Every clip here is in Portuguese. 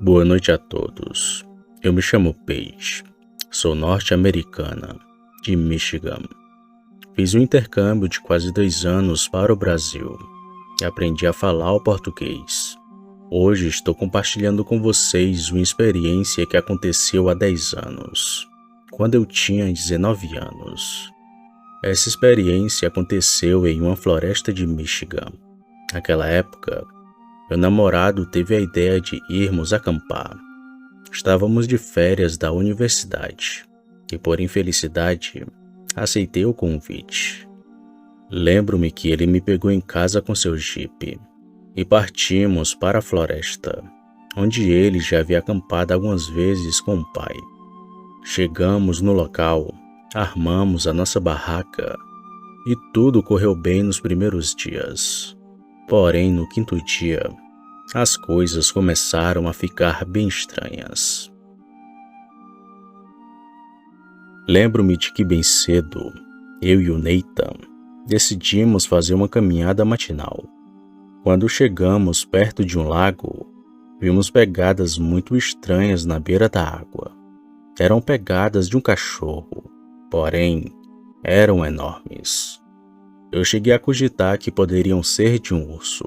Boa noite a todos. Eu me chamo Paige. Sou norte-americana, de Michigan. Fiz um intercâmbio de quase 2 anos para o Brasil e aprendi a falar o português. Hoje estou compartilhando com vocês uma experiência que aconteceu há 10 anos, quando eu tinha 19 anos. Essa experiência aconteceu em uma floresta de Michigan. Naquela época, meu namorado teve a ideia de irmos acampar. Estávamos de férias da universidade e, por infelicidade, aceitei o convite. Lembro-me que ele me pegou em casa com seu jipe e partimos para a floresta, onde ele já havia acampado algumas vezes com o pai. Chegamos no local, armamos a nossa barraca e tudo correu bem nos primeiros dias. Porém, no 5º dia, as coisas começaram a ficar bem estranhas. Lembro-me de que bem cedo, eu e o Nathan decidimos fazer uma caminhada matinal. Quando chegamos perto de um lago, vimos pegadas muito estranhas na beira da água. Eram pegadas de um cachorro, porém, eram enormes. Eu cheguei a cogitar que poderiam ser de um urso,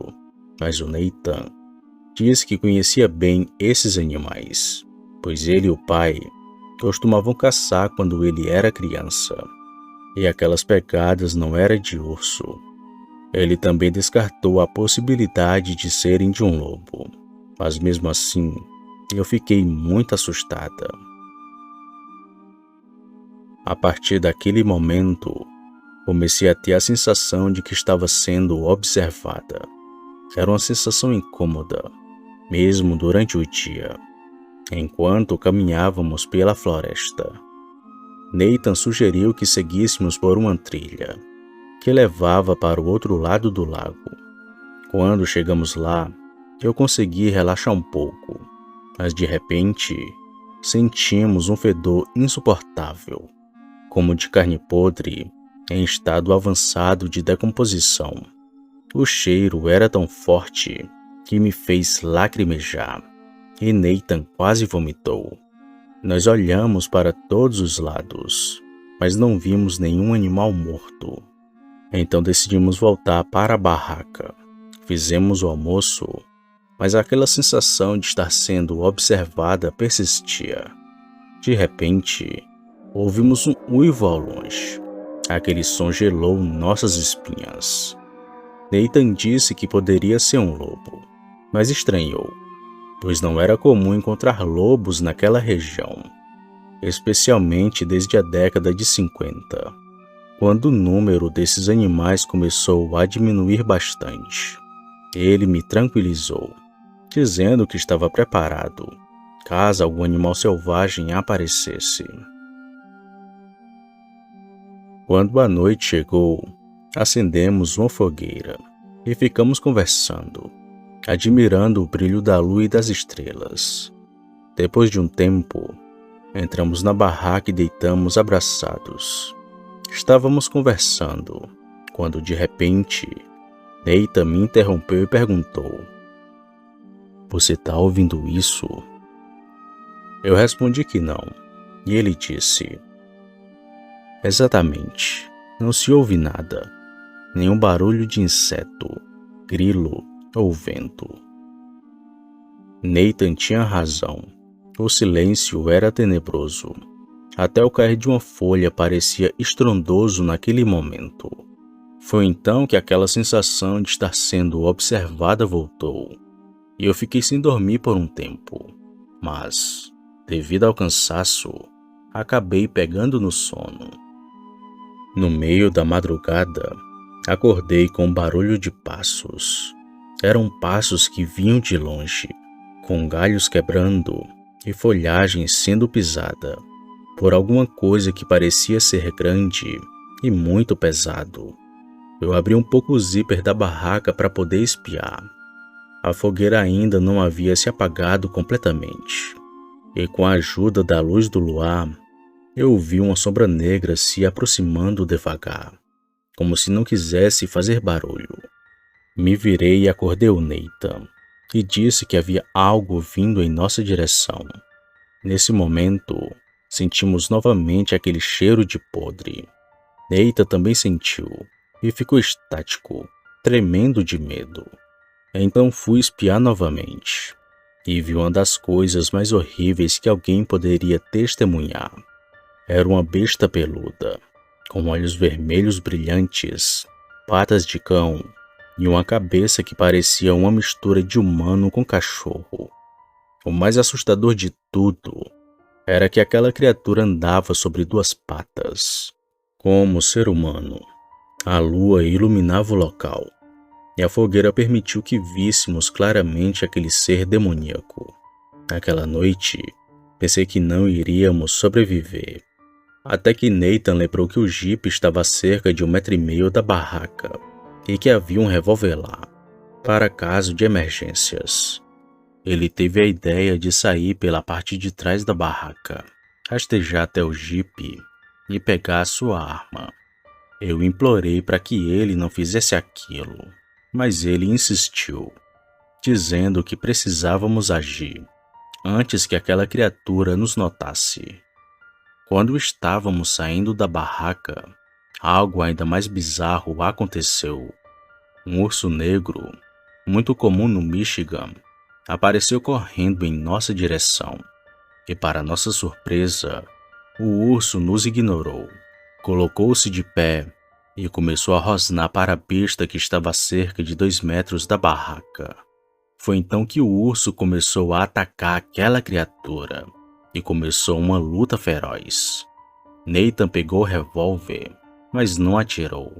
mas o Nathan disse que conhecia bem esses animais, pois ele e o pai costumavam caçar quando ele era criança, e aquelas pegadas não eram de urso. Ele também descartou a possibilidade de serem de um lobo, mas mesmo assim, eu fiquei muito assustada. A partir daquele momento, comecei a ter a sensação de que estava sendo observada. Era uma sensação incômoda, mesmo durante o dia, enquanto caminhávamos pela floresta. Nathan sugeriu que seguíssemos por uma trilha que levava para o outro lado do lago. Quando chegamos lá, eu consegui relaxar um pouco, mas de repente sentimos um fedor insuportável, como de carne podre em estado avançado de decomposição. O cheiro era tão forte que me fez lacrimejar, e Nathan quase vomitou. Nós olhamos para todos os lados, mas não vimos nenhum animal morto. Então decidimos voltar para a barraca. Fizemos o almoço, mas aquela sensação de estar sendo observada persistia. De repente, ouvimos um uivo ao longe. Aquele som gelou nossas espinhas. Nathan disse que poderia ser um lobo, mas estranhou, pois não era comum encontrar lobos naquela região, especialmente desde a década de 50, quando o número desses animais começou a diminuir bastante. Ele me tranquilizou, dizendo que estava preparado caso algum animal selvagem aparecesse. Quando a noite chegou, acendemos uma fogueira e ficamos conversando, admirando o brilho da lua e das estrelas. Depois de um tempo, entramos na barraca e deitamos abraçados. Estávamos conversando, quando de repente, Nathan me interrompeu e perguntou: "Você está ouvindo isso?" Eu respondi que não, e ele disse: "Exatamente, não se ouve nada, nenhum barulho de inseto, grilo ou vento." Nathan tinha razão, o silêncio era tenebroso. Até o cair de uma folha parecia estrondoso naquele momento. Foi então que aquela sensação de estar sendo observada voltou, e eu fiquei sem dormir por um tempo, mas, devido ao cansaço, acabei pegando no sono. No meio da madrugada, acordei com um barulho de passos. Eram passos que vinham de longe, com galhos quebrando e folhagem sendo pisada por alguma coisa que parecia ser grande e muito pesado. Eu abri um pouco o zíper da barraca para poder espiar. A fogueira ainda não havia se apagado completamente, e com a ajuda da luz do luar, eu vi uma sombra negra se aproximando devagar, como se não quisesse fazer barulho. Me virei e acordei o Nathan. e disse que havia algo vindo em nossa direção. Nesse momento, sentimos novamente aquele cheiro de podre. Neita também sentiu e ficou estático, tremendo de medo. Então fui espiar novamente e vi uma das coisas mais horríveis que alguém poderia testemunhar. Era uma besta peluda, com olhos vermelhos brilhantes, patas de cão e uma cabeça que parecia uma mistura de humano com cachorro. O mais assustador de tudo era que aquela criatura andava sobre duas patas. Como ser humano, a lua iluminava o local, e a fogueira permitiu que víssemos claramente aquele ser demoníaco. Naquela noite, pensei que não iríamos sobreviver, até que Nathan lembrou que o jipe estava a cerca de 1,5 m da barraca e que havia um revólver lá, para caso de emergências. Ele teve a ideia de sair pela parte de trás da barraca, rastejar até o jipe e pegar a sua arma. Eu implorei para que ele não fizesse aquilo, mas ele insistiu, dizendo que precisávamos agir antes que aquela criatura nos notasse. Quando estávamos saindo da barraca, algo ainda mais bizarro aconteceu. Um urso negro, muito comum no Michigan, apareceu correndo em nossa direção. E para nossa surpresa, o urso nos ignorou. Colocou-se de pé e começou a rosnar para a besta que estava a cerca de 2 metros da barraca. Foi então que o urso começou a atacar aquela criatura e começou uma luta feroz. Nathan pegou o revólver, mas não atirou,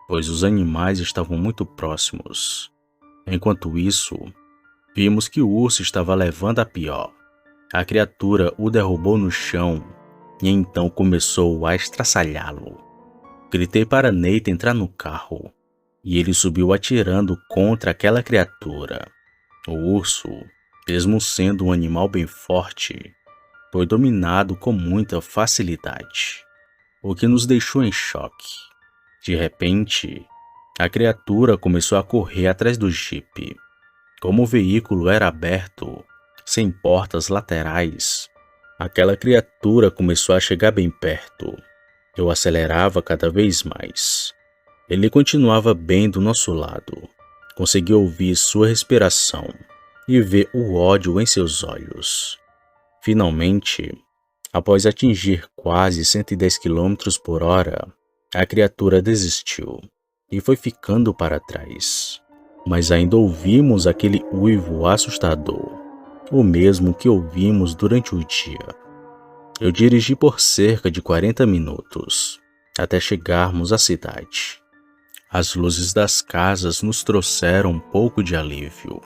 pois os animais estavam muito próximos. Enquanto isso, vimos que o urso estava levando a pior. A criatura o derrubou no chão e então começou a estraçalhá-lo. Gritei para Nathan entrar no carro e ele subiu atirando contra aquela criatura. O urso, mesmo sendo um animal bem forte, foi dominado com muita facilidade, o que nos deixou em choque. De repente, a criatura começou a correr atrás do jipe. Como o veículo era aberto, sem portas laterais, aquela criatura começou a chegar bem perto. Eu acelerava cada vez mais. Ele continuava bem do nosso lado. Consegui ouvir sua respiração e ver o ódio em seus olhos. Finalmente, após atingir quase 110 km/h, a criatura desistiu e foi ficando para trás. Mas ainda ouvimos aquele uivo assustador, o mesmo que ouvimos durante o dia. Eu dirigi por cerca de 40 minutos, até chegarmos à cidade. As luzes das casas nos trouxeram um pouco de alívio,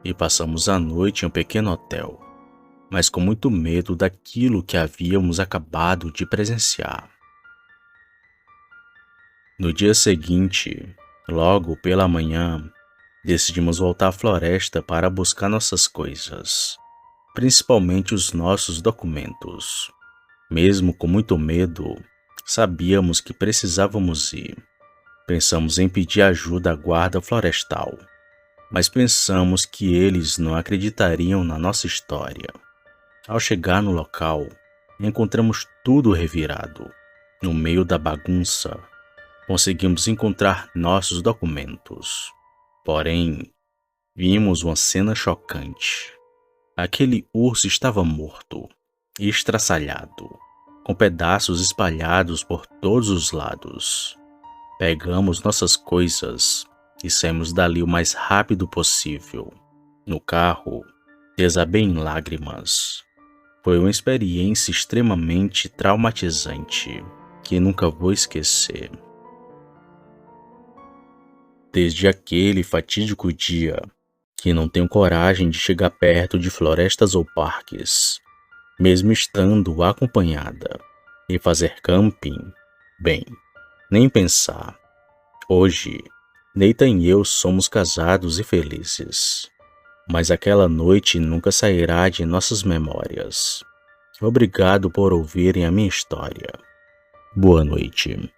e passamos a noite em um pequeno hotel, mas com muito medo daquilo que havíamos acabado de presenciar. No dia seguinte, logo pela manhã, decidimos voltar à floresta para buscar nossas coisas, principalmente os nossos documentos. Mesmo com muito medo, sabíamos que precisávamos ir. Pensamos em pedir ajuda à guarda florestal, mas pensamos que eles não acreditariam na nossa história. Ao chegar no local, encontramos tudo revirado. No meio da bagunça, conseguimos encontrar nossos documentos. Porém, vimos uma cena chocante. Aquele urso estava morto, estraçalhado, com pedaços espalhados por todos os lados. Pegamos nossas coisas e saímos dali o mais rápido possível. No carro, desabei em lágrimas. Foi uma experiência extremamente traumatizante que nunca vou esquecer. Desde aquele fatídico dia que não tenho coragem de chegar perto de florestas ou parques, mesmo estando acompanhada, e fazer camping, bem, nem pensar. Hoje, Nathan e eu somos casados e felizes, mas aquela noite nunca sairá de nossas memórias. Obrigado por ouvirem a minha história. Boa noite.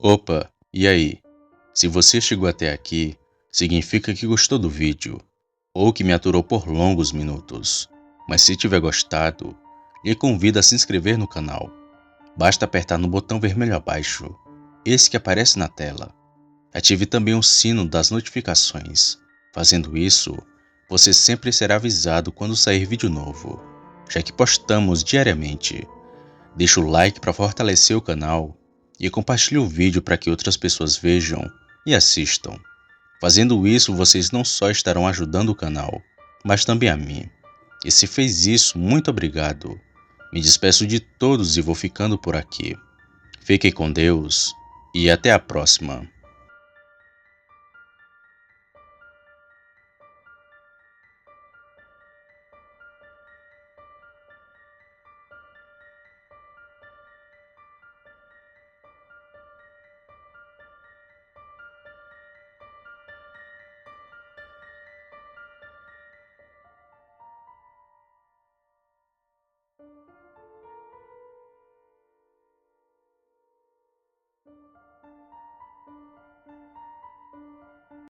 Opa, e aí? Se você chegou até aqui, significa que gostou do vídeo, ou que me aturou por longos minutos. Mas se tiver gostado, lhe convido a se inscrever no canal. Basta apertar no botão vermelho abaixo, esse que aparece na tela. Ative também o sino das notificações. Fazendo isso, você sempre será avisado quando sair vídeo novo, já que postamos diariamente. Deixe o like para fortalecer o canal e compartilhe o vídeo para que outras pessoas vejam e assistam. Fazendo isso, vocês não só estarão ajudando o canal, mas também a mim. E se fez isso, muito obrigado. Me despeço de todos e vou ficando por aqui. Fiquem com Deus e até a próxima.